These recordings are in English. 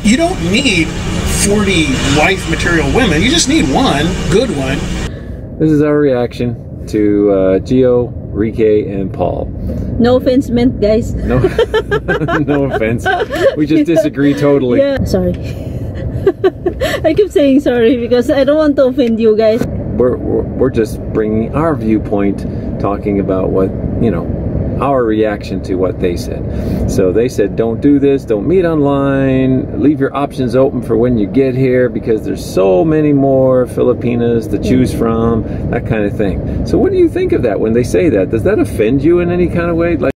You don't need 40 wife material women. You just need one good one. This is our reaction to GIO, Rike, and Paul. No offense meant, guys. No, no offense. We just disagree totally. Yeah, sorry. I keep saying sorry because I don't want to offend you guys. We're just bringing our viewpoint, talking about what, you know, our reaction to what they said. So they said, don't do this, don't meet online, leave your options open for when you get here because there's so many more Filipinas to choose from, that kind of thing. So what do you think of that when they say that? Does that offend you in any kind of way? Like,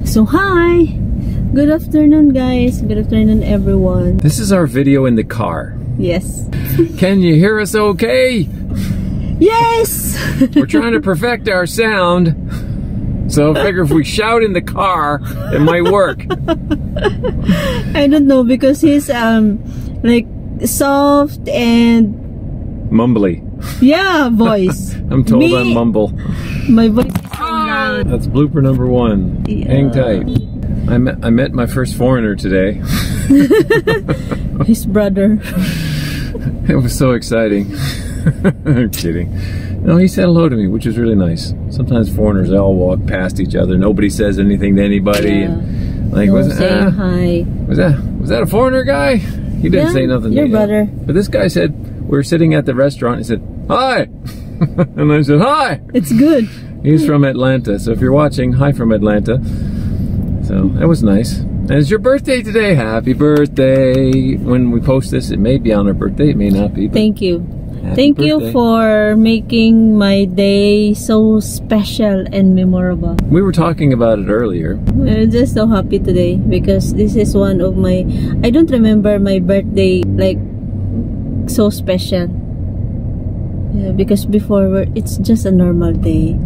so hi, good afternoon guys, good afternoon everyone. this is our video in the car. Yes. Can you hear us okay? Yes. We're trying to perfect our sound, so I figure if we shout in the car, it might work. I don't know because he's like soft and Mumbly. yeah, voice. I'm told I'm mumble. My voice is so loud. That's blooper number 1. Yeah. Hang tight. I met my first foreigner today. His brother. It was so exciting. I'm kidding. No, he said hello to me, which was really nice. Sometimes foreigners, they all walk past each other. Nobody says anything to anybody. Yeah. And, like, No was saying hi. Was that a foreigner guy? He didn't say nothing to your me. brother. But this guy said, we were sitting at the restaurant, he said, hi! And I said, hi! It's good. He's from Atlanta, so if you're watching, hi from Atlanta. So, that was nice. And it's your birthday today. Happy birthday. When we post this, it may be on our birthday, it may not be. Thank you. Happy Thank birthday. you for making my day so special and memorable. We were talking about it earlier. I'm just so happy today because this is one of my... I don't remember my birthday like so special. Yeah, because before it's just a normal day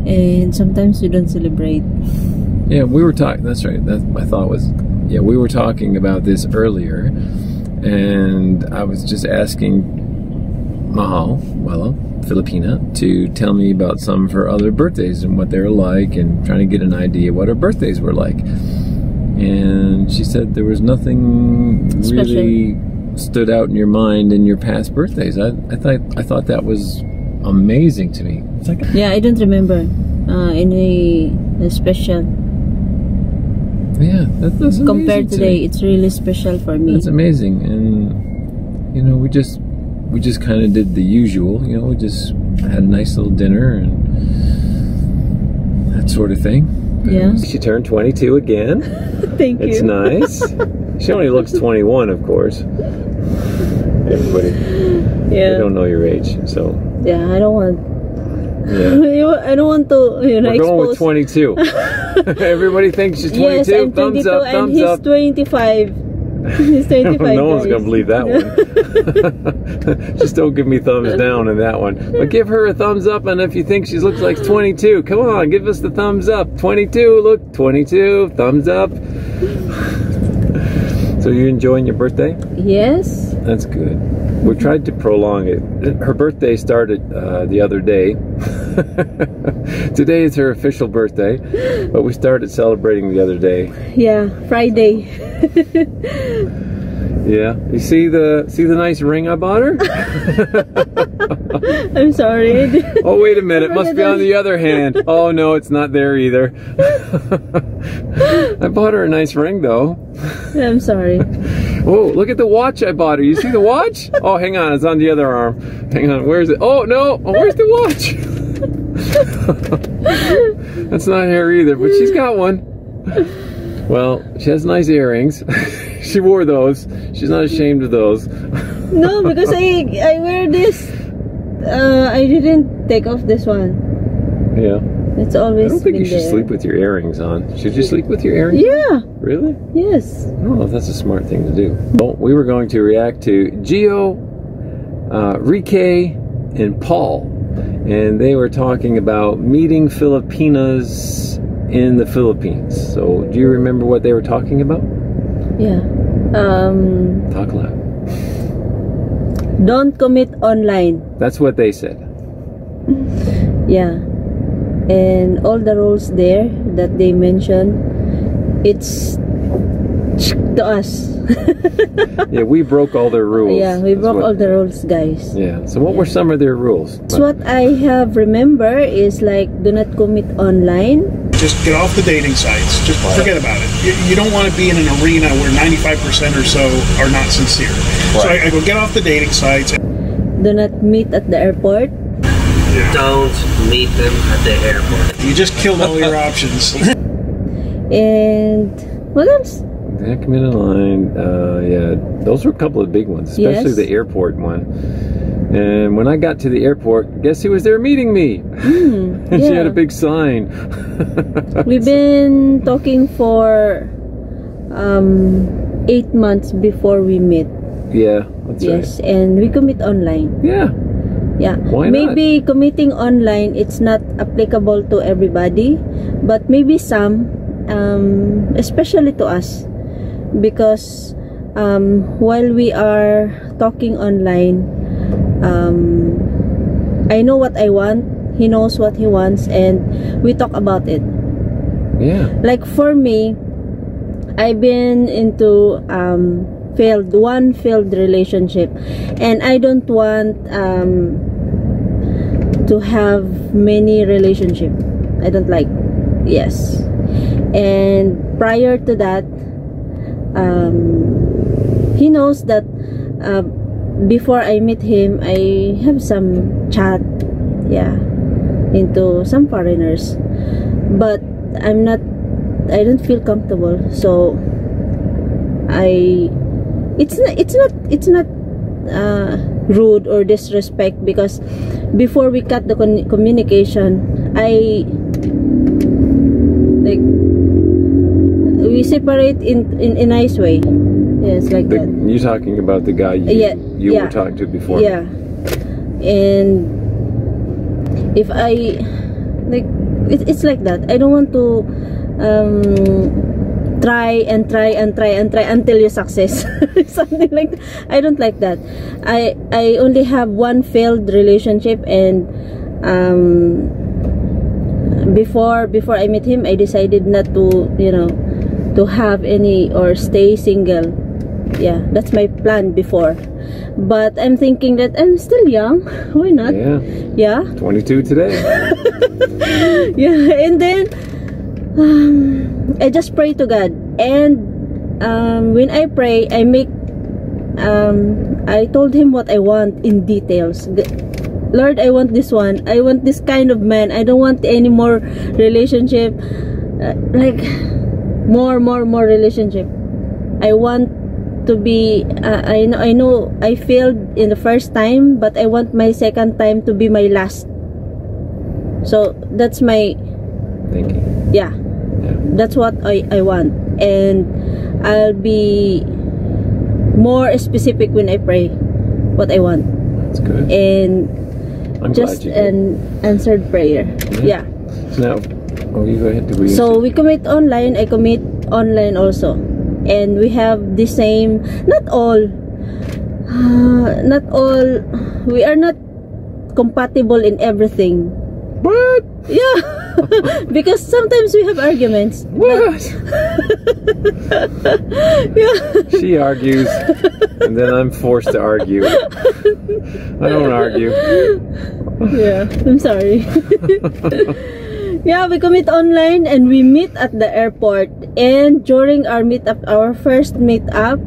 and sometimes we don't celebrate. Yeah, we were talking, that's right, that my thought was, yeah, we were talking about this earlier, and I was just asking Mahal, Filipina, to tell me about some of her other birthdays and what they were like, and trying to get an idea what her birthdays were like. And she said there was nothing really stood out in your mind in your past birthdays. I thought that was amazing to me. It's like, yeah, I don't remember any special. Yeah, that's compared to today, it's really special for me. That's amazing, and you know, we just kind of did the usual. You know, we just had a nice little dinner and that sort of thing. But yeah. She turned 22 again. Thank you. It's nice. She only looks 21, of course. Everybody, yeah, they don't know your age, so yeah, I don't want. Yeah. I don't want to, you know, we're going with 22. Everybody thinks she's 22. Yes, I'm 22 thumbs up, and thumbs he's up. 25. He's 25. No one's gonna believe that one. Just don't give me thumbs down in that one. But give her a thumbs up, and if you think she looks like 22, come on, give us the thumbs up. 22, look, 22, thumbs up. So you enjoying your birthday? Yes. That's good. We tried to prolong it. Her birthday started the other day. Today is her official birthday, but we started celebrating the other day. Yeah, Friday. Yeah, you see the nice ring I bought her? I'm sorry. Oh, wait a minute, must be on the other hand. Oh no, it's not there either. I bought her a nice ring though. I'm sorry. Oh, look at the watch I bought her. You see the watch? Oh, hang on, it's on the other arm. Hang on, where's it? Oh no, where's the watch? That's not her either, but she's got one. Well, she has nice earrings. She wore those. She's not ashamed of those. No, because I wear this. I didn't take off this one. Yeah. It's always. I don't think been you should there. sleep with your earrings on. Should you sleep with your earrings? Yeah. Really? Yes. I don't know if that's a smart thing to do. Well, we were going to react to GIO, Rike, and Paul, and they were talking about meeting Filipinas in the Philippines. So, do you remember what they were talking about? Yeah. Talk loud. Don't commit online. That's what they said. Yeah. And all the rules there that they mentioned, it's to us. Yeah, we broke all their rules. Yeah, we broke all the rules, guys. Yeah. So what were some of their rules? So what I have remember is like, do not commit online. Just get off the dating sites. Just forget about it. You don't want to be in an arena where 95% or so are not sincere. So I go, get off the dating sites. Do not meet at the airport. Don't meet them at the airport. You just killed all your options. And what else? Yeah, commit online. Yeah, those were a couple of big ones, especially Yes. the airport one. And when I got to the airport, guess who was there meeting me? And she had a big sign. We've been talking for 8 months before we meet. Yeah, that's Yes, right. and we commit online. Yeah. Yeah, Why not? maybe committing online, it's not applicable to everybody, but maybe some, especially to us, because while we are talking online, I know what I want, he knows what he wants, and we talk about it. Yeah. Like for me, I've been into one failed relationship, and I don't want to have many relationships. I don't like. Yes. And prior to that, he knows that before I meet him, I have some chat, yeah, into some foreigners, but I don't feel comfortable. So it's not rude or disrespect, because before we cut the communication, we separate in a nice way. Yes, like that. You're talking about the guy you were talking to before. Yeah. And if I it's like that. I don't want to try until you success. Something like that. I don't like that. I only have one failed relationship, and before I met him, I decided not to to have any or stay single. Yeah, that's my plan before, but I'm thinking that I'm still young. Why not? Yeah 22 today. Yeah, and then I just pray to God, and when I pray, I told him what I want in details. Lord, I want this one. I want this kind of man. I don't want any more relationship, like more relationship. I want to be I know I failed in the first time, but I want my second time to be my last. So that's my thinking. Yeah, that's what I want, and I'll be more specific when I pray what I want. That's good. And I'm just glad you did. an answered prayer. Yeah. So now, you go ahead. So we commit online. I commit online also, and we have the same. Not all. We are not compatible in everything. What? Yeah. Because sometimes we have arguments. What? Yeah. She argues, and then I'm forced to argue. I don't argue. Yeah, I'm sorry. Yeah, we commit online, and we meet at the airport. And during our meetup, our first meetup,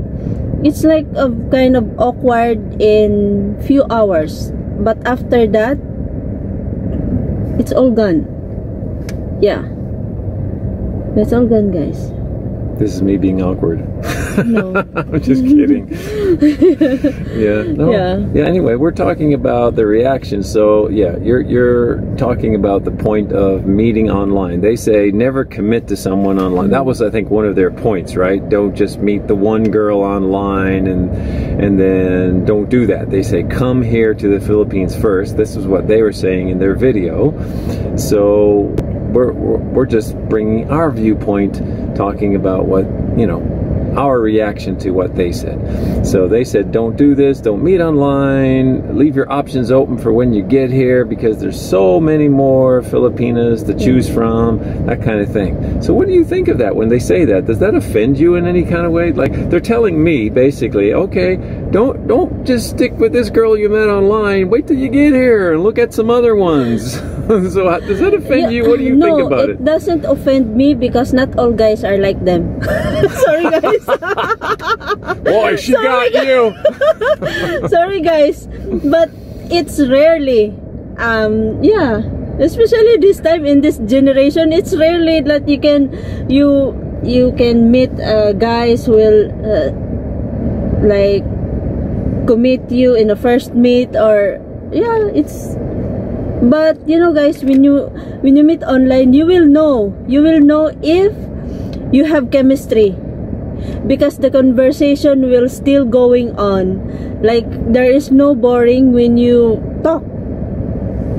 it's like a kind of awkward in few hours. But after that, it's all gone. Yeah. It's all gone, guys. This is me being awkward. No. I'm just kidding. Yeah. No. Yeah. Anyway, we're talking about the reaction. So yeah, you're talking about the point of meeting online. They say never commit to someone online. That was, I think, one of their points, right? Don't just meet the one girl online and then don't do that. They say come here to the Philippines first. This is what they were saying in their video. So we're just bringing our viewpoint, talking about what our reaction to what they said. So they said, don't do this, don't meet online, leave your options open for when you get here, because there's so many more Filipinas to choose from, that kind of thing. So what do you think of that when they say that? Does that offend you in any kind of way? Like, they're telling me basically, okay, don't just stick with this girl you met online, wait till you get here and look at some other ones. So does that offend you? What do you think about it? No, it doesn't offend me, because not all guys are like them. Sorry guys. Boy, she got you. Sorry guys, but it's rarely, yeah, especially this time in this generation, it's rarely that you can meet guys who will like commit you in the first meet, or yeah, it's. But you know guys, when you meet online, you will know if you have chemistry, because the conversation will still going on. Like, there is no boring when you talk.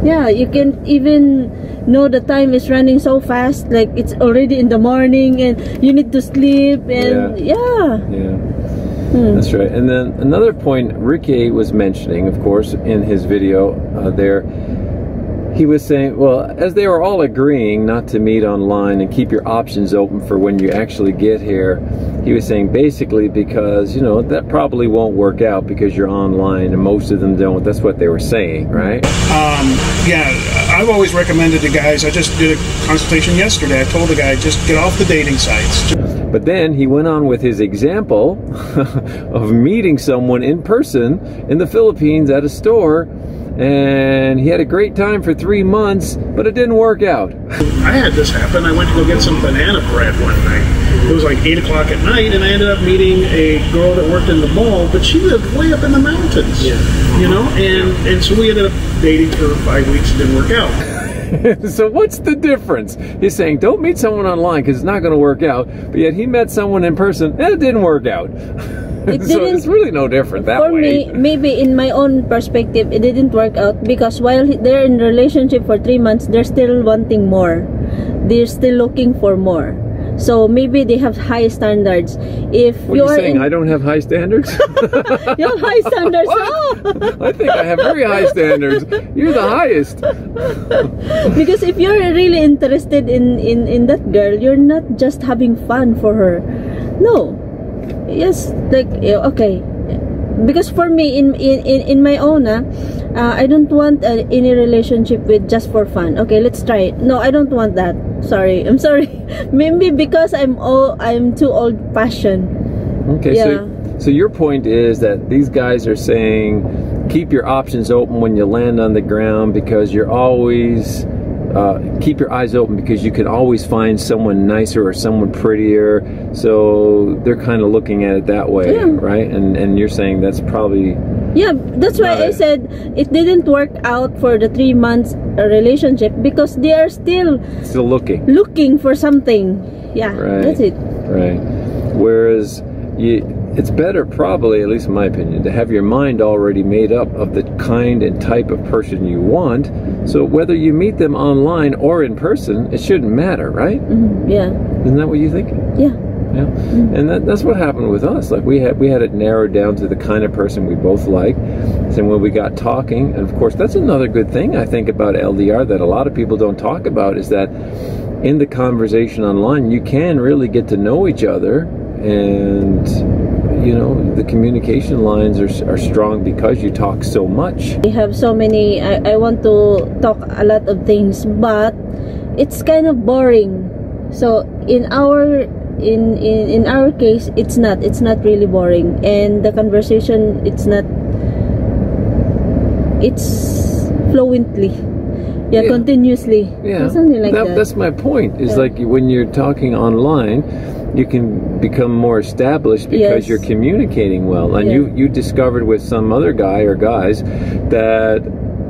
Yeah, you can even know the time is running so fast, like it's already in the morning and you need to sleep, and yeah. That's right. And then another point Ricky was mentioning, of course, in his video there, he was saying, well, as they were all agreeing not to meet online and keep your options open for when you actually get here, he was saying basically because, you know, that probably won't work out because you're online and most of them don't. That's what they were saying, right? Yeah, I've always recommended to guys, I just did a consultation yesterday, I told the guy, just get off the dating sites. But then he went on with his example of meeting someone in person in the Philippines at a store, and he had a great time for 3 months, but it didn't work out. I had this happen. I went to go get some banana bread one night. It was like 8 o'clock at night, and I ended up meeting a girl that worked in the mall, but she lived way up in the mountains. Yeah. You know, and so we ended up dating for 5 weeks. It didn't work out. So what's the difference? He's saying don't meet someone online because it's not going to work out, but yet he met someone in person and it didn't work out. So it's really no different that way. For me, maybe in my own perspective, it didn't work out because while they're in a relationship for 3 months, they're still wanting more. They're still looking for more. So maybe they have high standards. If what are you saying? I don't have high standards? You have high standards. No. I think I have very high standards. You're the highest. Because if you're really interested in that girl, you're not just having fun for her. No. Yes, like okay. Because for me, in my own, I don't want any relationship with just for fun. Okay, let's try it. No, I don't want that. Sorry, I'm sorry. Maybe because I'm too old-fashioned. Okay, yeah. So your point is that these guys are saying keep your options open when you land on the ground, because you're always keep your eyes open because you can always find someone nicer or someone prettier. So they're kind of looking at it that way, right? And you're saying that's probably that's why I said it didn't work out for the 3 months relationship, because they are still looking for something. That's it. Right. Whereas it's better, probably, at least in my opinion, to have your mind already made up of the kind and type of person you want. So whether you meet them online or in person, it shouldn't matter, right? Yeah. Isn't that what you think? Yeah. Yeah. And that's what happened with us. Like we had it narrowed down to the kind of person we both like. And when we got talking, and of course that's another good thing I think about LDR that a lot of people don't talk about, is that in the conversation online you can really get to know each other, and you know, the communication lines are strong because you talk so much. We have so many, I want to talk a lot of things, but it's kind of boring. So in our case, it's not really boring, and the conversation, it's fluently, continuously, something like that. That's my point. Is like when you're talking online, you can become more established because you're communicating well, and you discovered with some other guy or guys that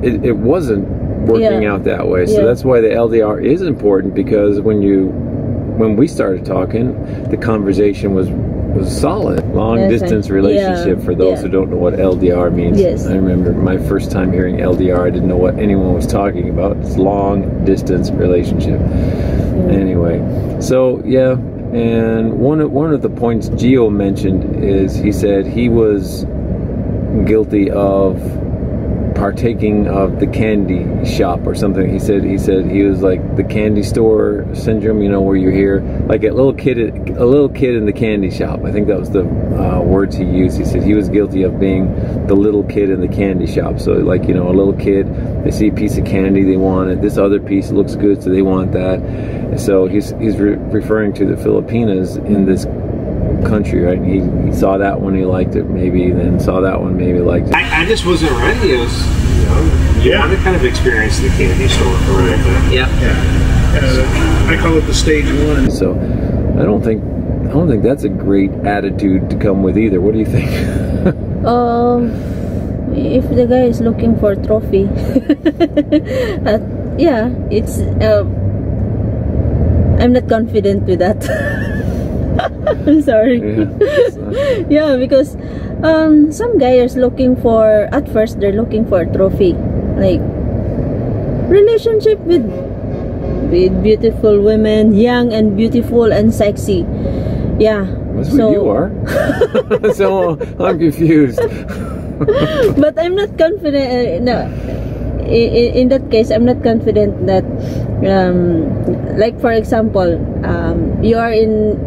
it wasn't working out that way. So that's why the LDR is important, because when we started talking, the conversation was solid. Long distance relationship, for those who don't know what LDR means. I remember my first time hearing LDR, I didn't know what anyone was talking about. It's long distance relationship. Anyway, so And one of the points GIO mentioned is he said he was guilty of partaking of the candy shop or something. He said he was like the candy store syndrome, you know, where you hear like a little kid in the candy shop. I think that was the words he used. He said he was guilty of being the little kid in the candy shop. So like, you know, a little kid, they see a piece of candy, they want it. This other piece looks good, so they want that. And so he's referring to the Filipinas in this country, right? He saw that one, he liked it, maybe, then saw that one, maybe liked it. I just wasn't ready. It was, you know, you want to kind of experience the candy store for a little bit. Yeah. I call it the stage one. So I don't think that's a great attitude to come with either. What do you think? If the guy is looking for a trophy, yeah, it's I'm not confident with that. I'm sorry. Yeah, because some guys looking for, at first they're looking for a trophy, like relationship with beautiful women, young and beautiful and sexy. Yeah. That's what you are. So I'm confused. But I'm not confident. No, in that case, I'm not confident that, like for example, you are in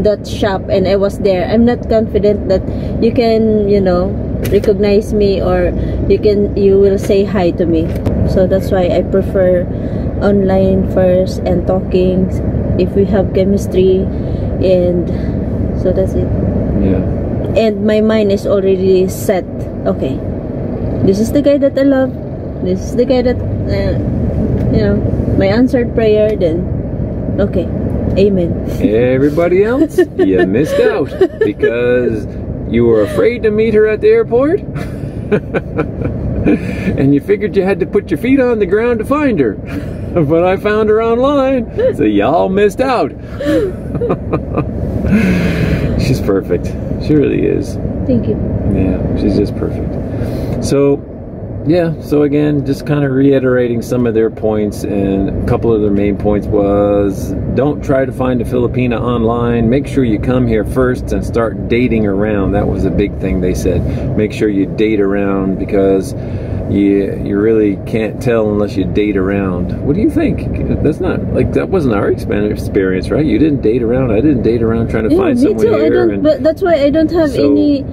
that shop and I was there. I'm not confident that you can, you know, recognize me, or you will say hi to me. So that's why I prefer online first and talking if we have chemistry, and so that's it. Yeah. And my mind is already set. Okay, this is the guy that I love. This is the guy that you know, my answered prayer. Then okay, amen. Everybody else, you missed out because you were afraid to meet her at the airport. And you figured you had to put your feet on the ground to find her. But I found her online, so y'all missed out. She's perfect. She really is. Thank you. Yeah, she's just perfect. So, yeah, so again, just kind of reiterating some of their points, and a couple of their main points was, don't try to find a Filipina online. Make sure you come here first and start dating around. That was a big thing they said. Make sure you date around, because you really can't tell unless you date around. What do you think? That's not, like, that wasn't our experience, right? You didn't date around. I didn't date around trying to find me someone too. here. But that's why I don't have any.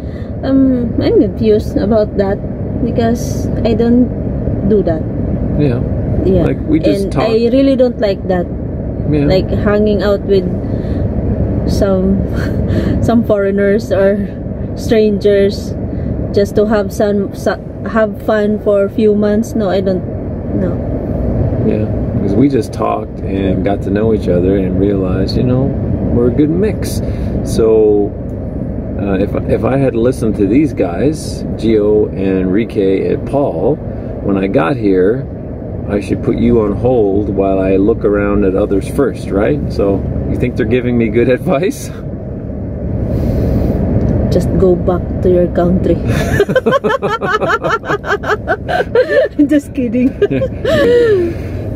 I'm confused about that, because I don't do that. Yeah. Yeah. Like, we just talk. I really don't like that. Yeah. Like hanging out with some foreigners or strangers just to have have fun for a few months. No, I don't. No. Yeah, because we just talked and got to know each other and realized, you know, we're a good mix. So if I had listened to these guys, GIO, Enrique, and Paul, when I got here, I should put you on hold while I look around at others first, right? So you think they're giving me good advice? Just go back to your country. Just kidding.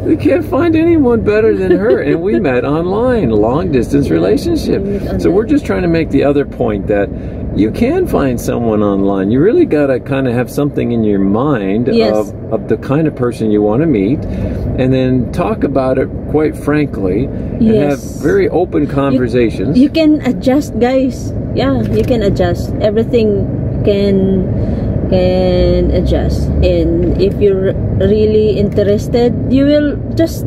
We can't find anyone better than her, and we met online, long distance relationship. So we're just trying to make the other point that you can find someone online. You really gotta kind of have something in your mind of the kind of person you want to meet, and then talk about it quite frankly, and have very open conversations. You can adjust, guys. Yeah, you can adjust. Everything can adjust, and if you're really interested, you will just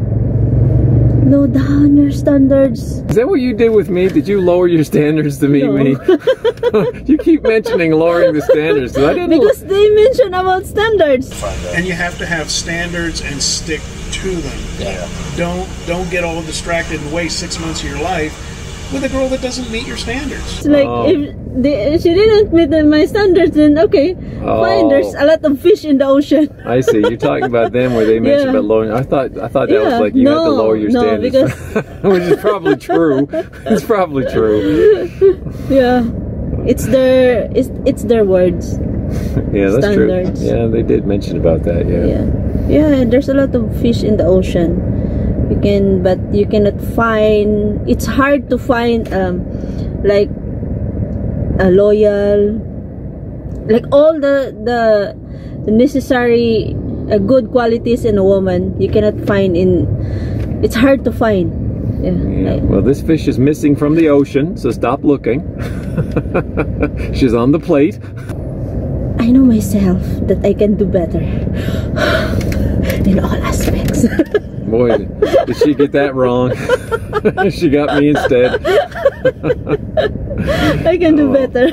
low down your standards. Is that what you did with me? Did you lower your standards to meet me? You keep mentioning lowering the standards. I didn't. Because they mention about standards. And you have to have standards and stick to them. Yeah. Don't get all distracted and waste 6 months of your life with a girl that doesn't meet your standards. It's like if she didn't meet my standards, then okay, fine. There's a lot of fish in the ocean. I see. You're talking about them where they mentioned about lowering. I thought that was like you had to lower your standards, because which is probably true. It's probably true. Yeah, it's their words. Yeah, that's standards. true. Yeah, they did mention about that. Yeah. Yeah. There's a lot of fish in the ocean. but you cannot find. It's hard to find like a loyal, like all the necessary good qualities in a woman. You cannot find in. It's hard to find. Yeah. Well, this fish is missing from the ocean, so stop looking. She's on the plate. I know myself that I can do better in all aspects. Boy, did she get that wrong. She got me instead. I can do better.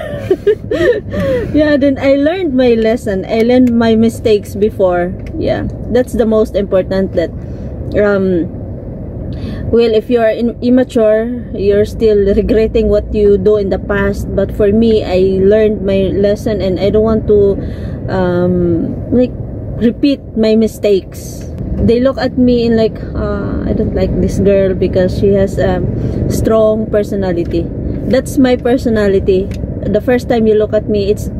Yeah, then I learned my lesson. I learned my mistakes before. Yeah, that's the most important. That well, if you are immature, you're still regretting what you do in the past. But for me, I learned my lesson, and I don't want to like repeat my mistakes. They look at me in like, I don't like this girl because she has a strong personality. That's my personality. The first time you look at me, it's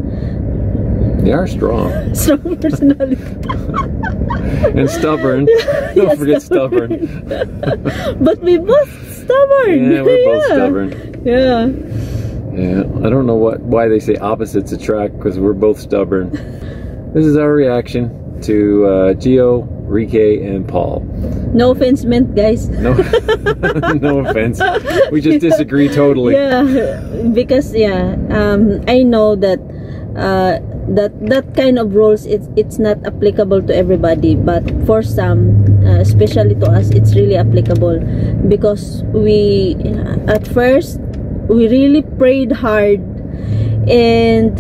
they are strong. Strong personality. And stubborn. Don't forget stubborn. But we both stubborn. Yeah, we're both stubborn. Yeah. Yeah. I don't know why they say opposites attract, because we're both stubborn. This is our reaction to GIO, Rike, and Paul. No offense meant, guys. No, no offense. We just disagree totally. Yeah, because I know that that kind of rules, it's not applicable to everybody, but for some, especially to us, it's really applicable, because we at first we really prayed hard and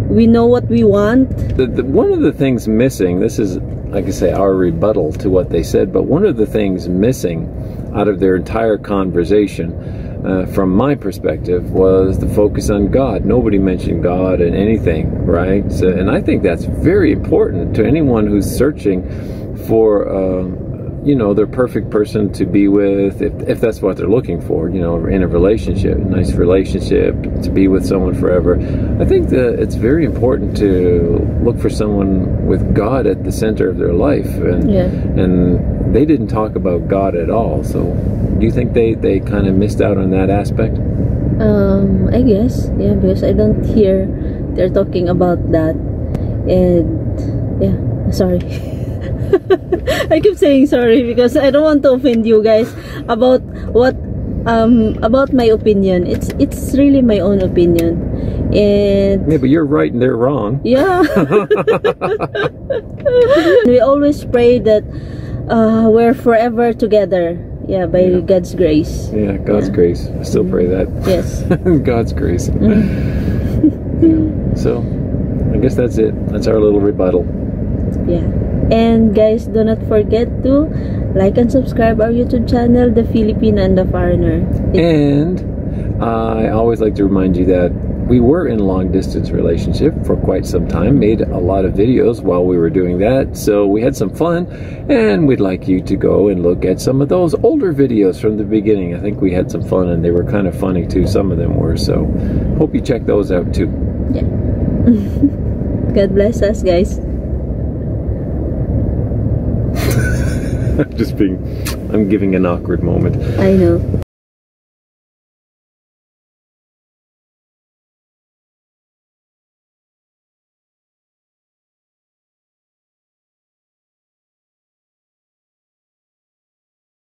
we know what we want. One of the things missing, this is, like I say, our rebuttal to what they said, but one of the things missing out of their entire conversation, from my perspective, was the focus on God. Nobody mentioned God in anything, right? So, and I think that's very important to anyone who's searching for you know, their perfect person to be with, if that's what they're looking for, you know, in a relationship, a nice relationship, to be with someone forever. I think that it's very important to look for someone with God at the center of their life, and they didn't talk about God at all. So do you think they kind of missed out on that aspect? I guess, yeah, because I don't hear they're talking about that. And yeah, sorry. I keep saying sorry because I don't want to offend you guys about what about my opinion. It's really my own opinion. And yeah, but you're right and they're wrong. Yeah. We always pray that we're forever together. Yeah, by God's grace. Yeah, God's grace. I still pray that. Yes. God's grace. So, I guess that's it. That's our little rebuttal. Yeah. And guys, do not forget to like and subscribe our YouTube channel, The Filipina and the Foreigner. And I always like to remind you that we were in a long distance relationship for quite some time, made a lot of videos while we were doing that, so we had some fun, and we'd like you to go and look at some of those older videos from the beginning. I think we had some fun, and they were kind of funny too, some of them were, so hope you check those out too. Yeah. God bless us, guys. I'm giving an awkward moment. I know.